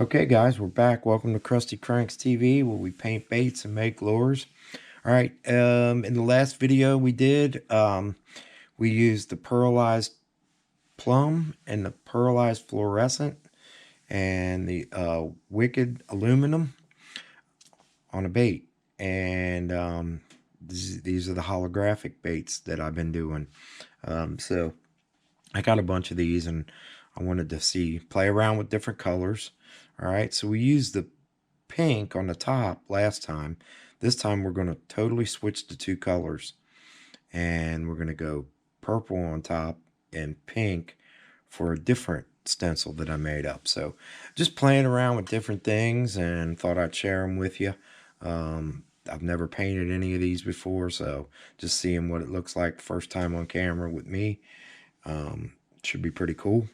Okay guys, we're back. Welcome to Crusty Cranks TV, where we paint baits and make lures. Alright, in the last video we did, we used the Pearlized Plum and the Pearlized Fluorescent and the Wicked Aluminum on a bait. And these are the holographic baits that I've been doing. So I got a bunch of these and I wanted to play around with different colors. Alright, so we used the pink on the top last time. This time we're going to totally switch the two colors. And we're going to go purple on top and pink for a different stencil that I made up. So just playing around with different things and thought I'd share them with you. I've never painted any of these before, so just seeing what it looks like first time on camera with me. Should be pretty cool.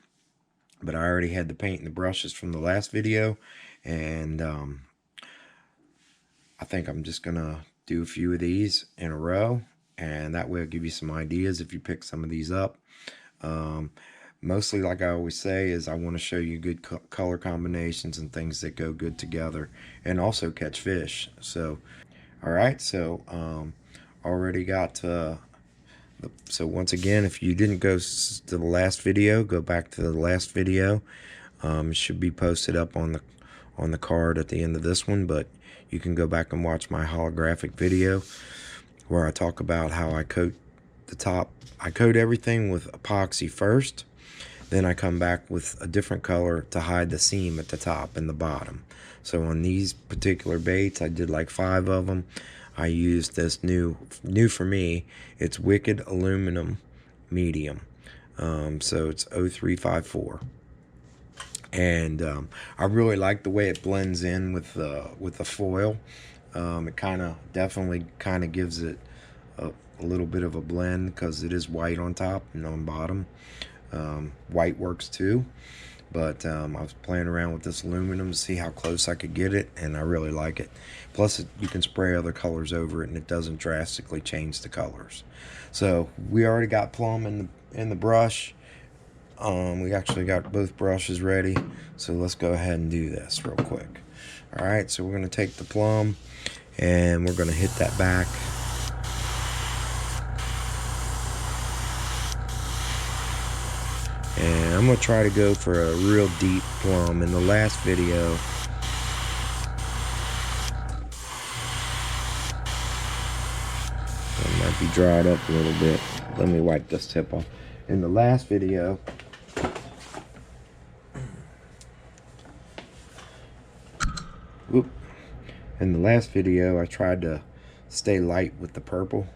But I already had the paint and the brushes from the last video, and I think I'm just gonna do a few of these in a row, and that way I'll give you some ideas if you pick some of these up. Mostly, like I always say, is I want to show you good color combinations and things that go good together, and also catch fish. So alright, so already got so once again, if you didn't go to the last video, go back to the last video. It should be posted up on the card at the end of this one, but you can go back and watch my holographic video where I talk about how I coat the top. I coat everything with epoxy first, then I come back with a different color to hide the seam at the top and the bottom. So on these particular baits, I did like 5 of them. I used this new for me, it's Wicked Aluminum Medium. So it's 0354. And I really like the way it blends in with the foil. It definitely gives it a little bit of a blend because it is white on top and on bottom. White works too. But I was playing around with this aluminum to see how close I could get it, and I really like it. Plus, you can spray other colors over it, and it doesn't drastically change the colors. So we already got plum in the brush. We actually got both brushes ready. So let's go ahead and do this real quick. All right, so we're going to take the plum, and we're going to hit that back. And I'm going to try to go for a real deep plum. In the last video, it might be dried up a little bit. Let me wipe this tip off. In the last video, I tried to stay light with the purple,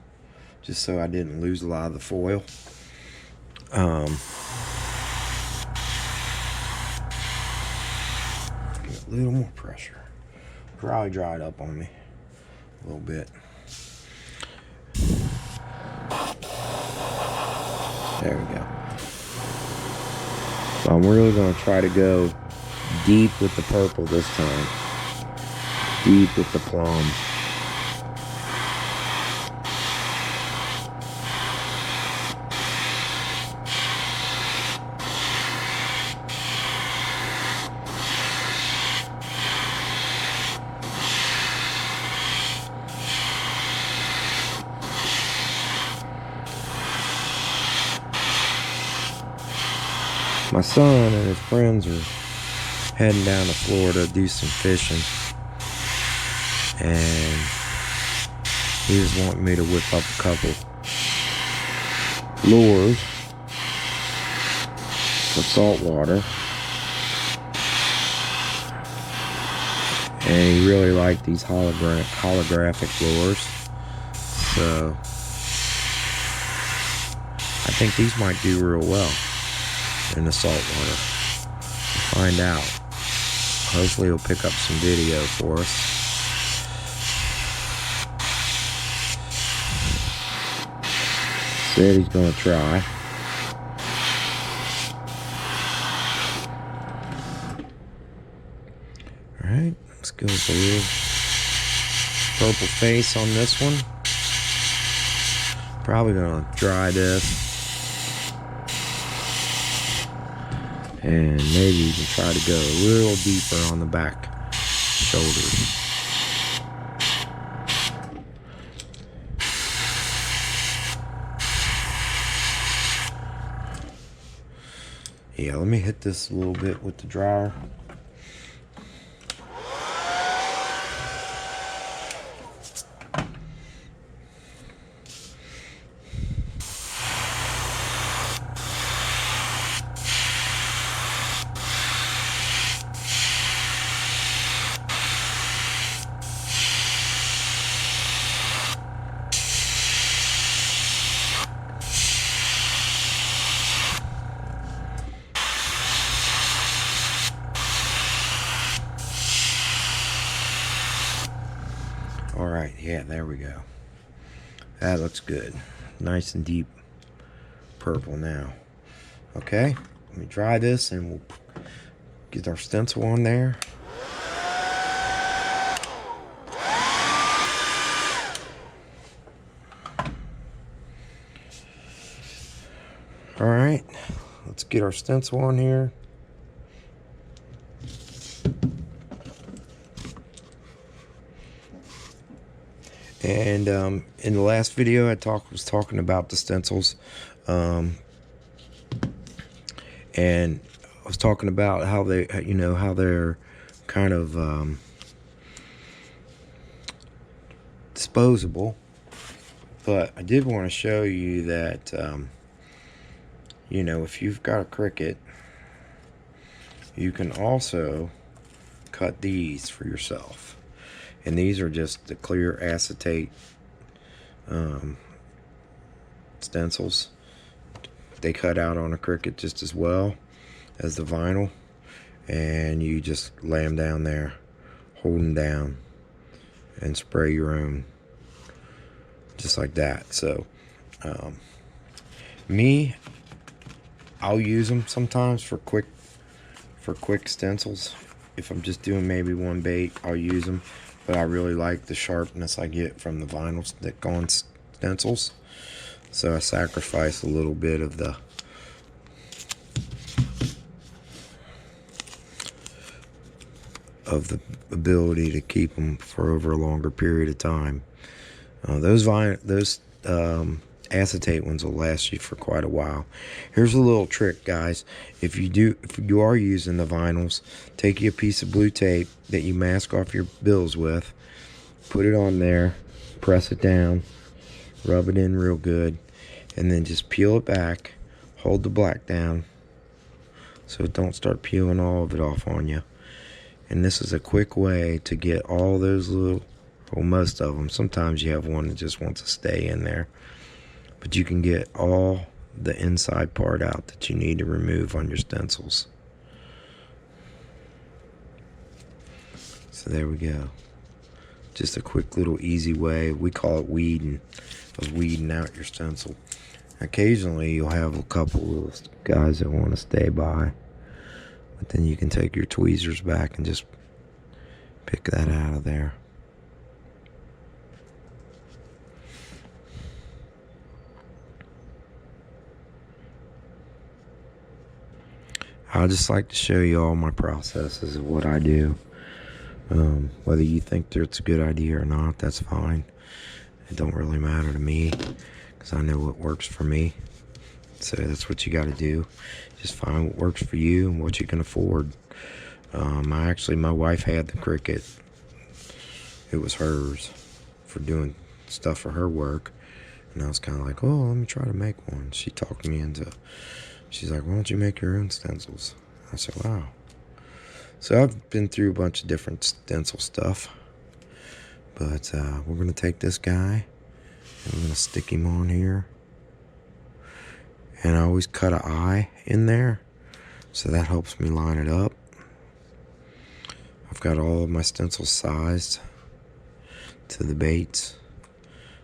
just so I didn't lose a lot of the foil. A little more pressure. Probably dried up on me a little bit. There we go. So I'm really going to try to go deep with the purple this time. Deep with the plum. My son and his friends are heading down to Florida to do some fishing, and he was wanting me to whip up a couple lures for saltwater, and he really liked these holographic lures, so I think these might do real well in the salt water. We'll find out. Hopefully he'll pick up some video for us. Said he's gonna try. Alright, let's go with a little purple face on this one. Probably gonna dry this. And maybe even try to go a little deeper on the back shoulders. Yeah, let me hit this a little bit with the dryer. Alright, yeah, there we go. That looks good. Nice and deep purple now. Okay, let me dry this and we'll get our stencil on there. Alright, let's get our stencil on here. And in the last video, I was talking about the stencils, and I was talking about how they, how they're kind of disposable. But I did want to show you that, if you've got a Cricut, you can also cut these for yourself. And these are just the clear acetate stencils. They cut out on a Cricut just as well as the vinyl. And you just lay them down there, hold them down, and spray your own. Just like that. So, I'll use them sometimes for quick stencils. If I'm just doing maybe one bait, I'll use them. But I really like the sharpness I get from the vinyl stick-on stencils. So I sacrifice a little bit of the ability to keep them for over a longer period of time. Those acetate ones will last you for quite a while. Here's a little trick, guys. If you are using the vinyls, take you a piece of blue tape that you mask off your bills with, put it on there, press it down, rub it in real good, and then just peel it back, hold the black down so it don't start peeling all of it off on you. And this is a quick way to get all those little, well, most of them. Sometimes you have one that just wants to stay in there. But you can get all the inside part out that you need to remove on your stencils. So there we go. Just a quick little easy way. We call it weeding out your stencil. Occasionally you'll have a couple of guys that want to stay by. But then you can take your tweezers back and just pick that out of there. I just like to show you all my processes of what I do. Whether you think that it's a good idea or not, that's fine. It don't really matter to me because I know what works for me. So that's what you got to do. Just find what works for you and what you can afford. My wife had the Cricut. It was hers for doing stuff for her work. And I was kind of like, oh, let me try to make one. She talked me into, she's like, why don't you make your own stencils? I said, wow. So I've been through a bunch of different stencil stuff. But we're going to take this guy and we're going to stick him on here. And I always cut an eye in there, so that helps me line it up. I've got all of my stencils sized to the baits.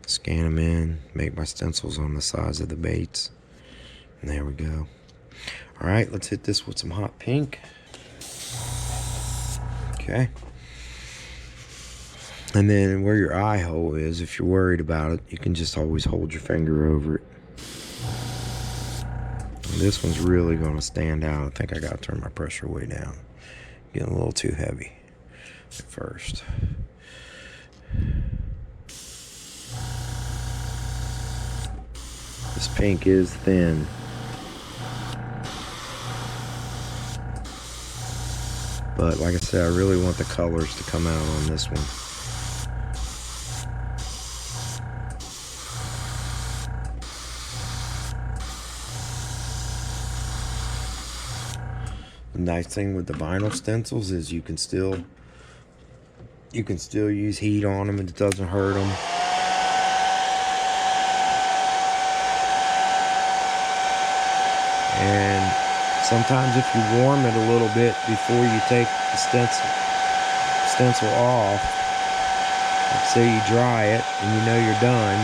Scan them in, make my stencils on the size of the baits. And there we go. Alright, let's hit this with some hot pink. Okay. And then where your eye hole is, if you're worried about it, you can just always hold your finger over it. This one's really going to stand out. I think I got to turn my pressure way down. Getting a little too heavy at first. This pink is thin. But like I said, I really want the colors to come out on this one. The nice thing with the vinyl stencils is you can still use heat on them and it doesn't hurt them. And sometimes if you warm it a little bit before you take the stencil off, let's say you dry it and you know you're done,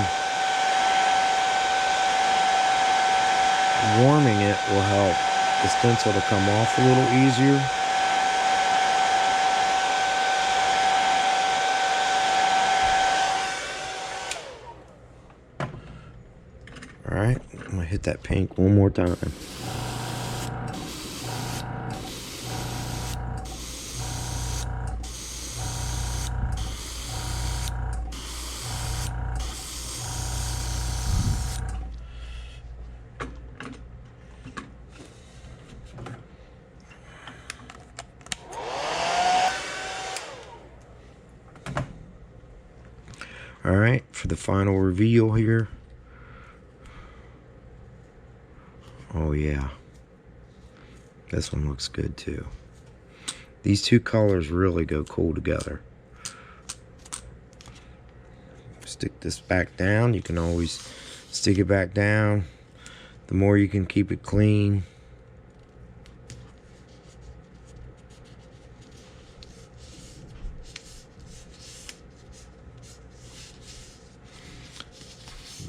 warming it will help the stencil to come off a little easier. Alright, I'm going to hit that pink one more time. Alright, for the final reveal here. Oh yeah, this one looks good too. These two colors really go cool together. Stick this back down. You can always stick it back down. The more you can keep it clean.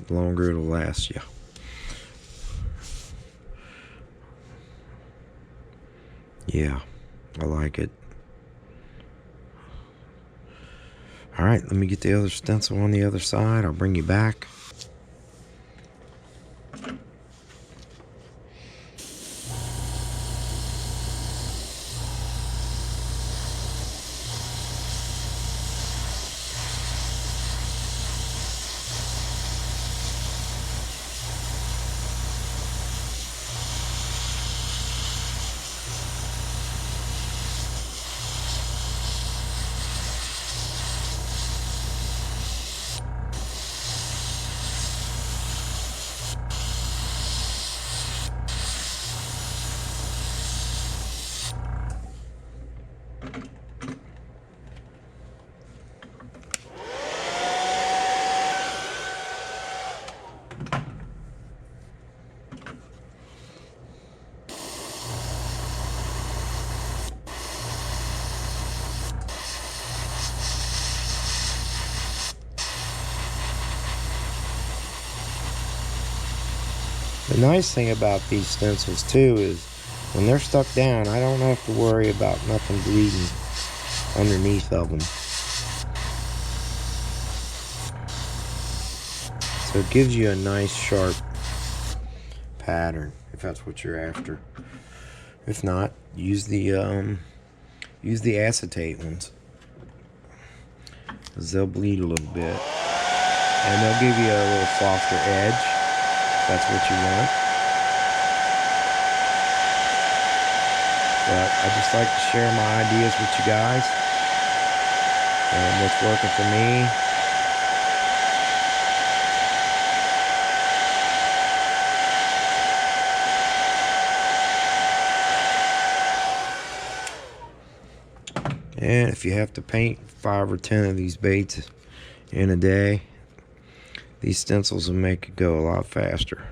The longer it'll last you. Yeah, I like it. Alright, let me get the other stencil on the other side. I'll bring you back. The nice thing about these stencils too is when they're stuck down, I don't have to worry about nothing bleeding underneath of them. So it gives you a nice sharp pattern if that's what you're after. If not, use the acetate ones, because they'll bleed a little bit and they'll give you a little softer edge. That's what you want. But I just like to share my ideas with you guys and what's working for me. And if you have to paint 5 or 10 of these baits in a day, these stencils will make it go a lot faster.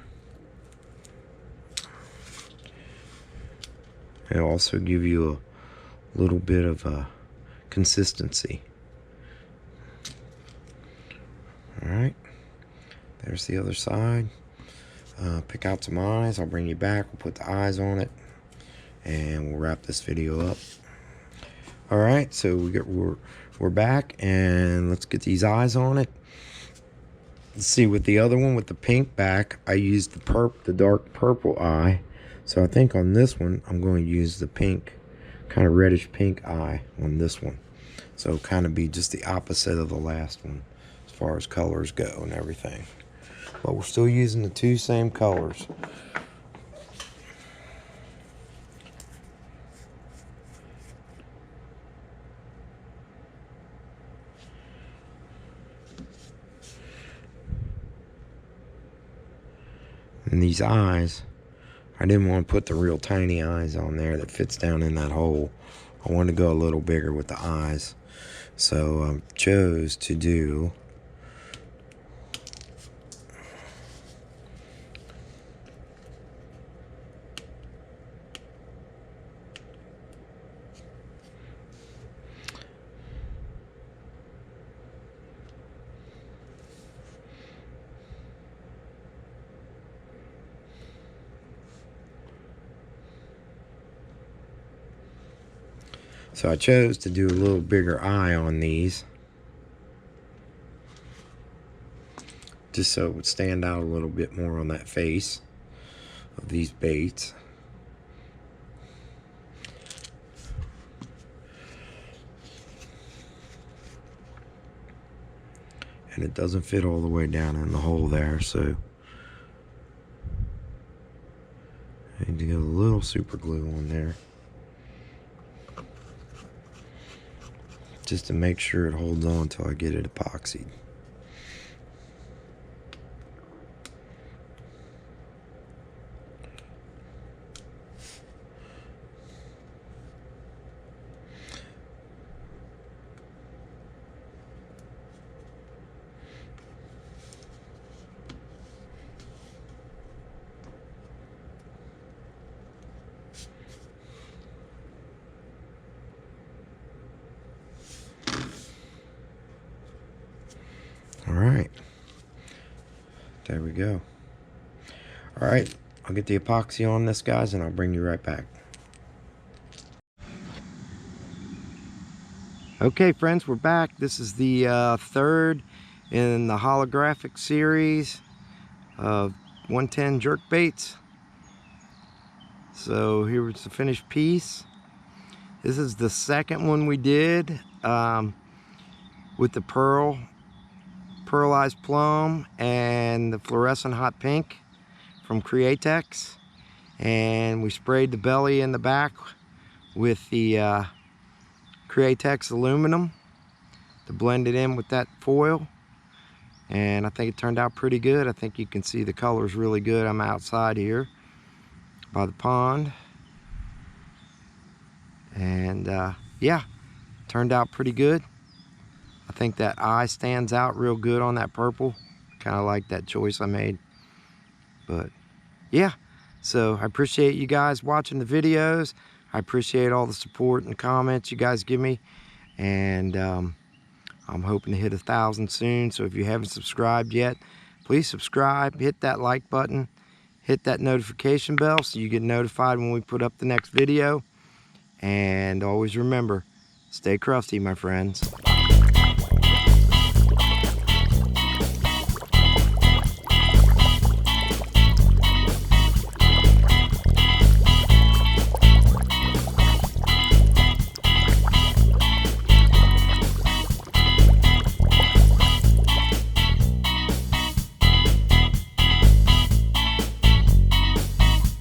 It'll also give you a little bit of consistency. Alright, there's the other side. Pick out some eyes. I'll bring you back. We'll put the eyes on it and we'll wrap this video up. Alright, so we're back and let's get these eyes on it. Let's see, with the other one with the pink back, I used the dark purple eye So I think on this one, I'm going to use the pink, kind of reddish pink eye on this one. So kind of be just the opposite of the last one as far as colors go and everything. But we're still using the two same colors. And these eyes, I didn't want to put the real tiny eyes on there that fits down in that hole. I wanted to go a little bigger with the eyes. So I chose to do So I chose to do a little bigger eye on these, just so it would stand out a little bit more on that face of these baits. And it doesn't fit all the way down in the hole there, so I need to get a little super glue on there, just to make sure it holds on until I get it epoxied. Alright, there we go. Alright, I'll get the epoxy on this, guys, and I'll bring you right back. Okay, friends, we're back. This is the third in the holographic series of 110 jerk baits. So here's the finished piece. This is the second one we did with the Pearlized Plum and the fluorescent hot pink from Createx, and we sprayed the belly in the back with the Createx aluminum to blend it in with that foil, and I think it turned out pretty good. I think you can see the colors really good. I'm outside here by the pond, and yeah, turned out pretty good. I think that eye stands out real good on that purple. Kind of like that choice I made. But yeah, so I appreciate you guys watching the videos. I appreciate all the support and comments you guys give me. And I'm hoping to hit 1,000 soon. So if you haven't subscribed yet, please subscribe, hit that like button, hit that notification bell so you get notified when we put up the next video. And always remember, stay crusty, my friends.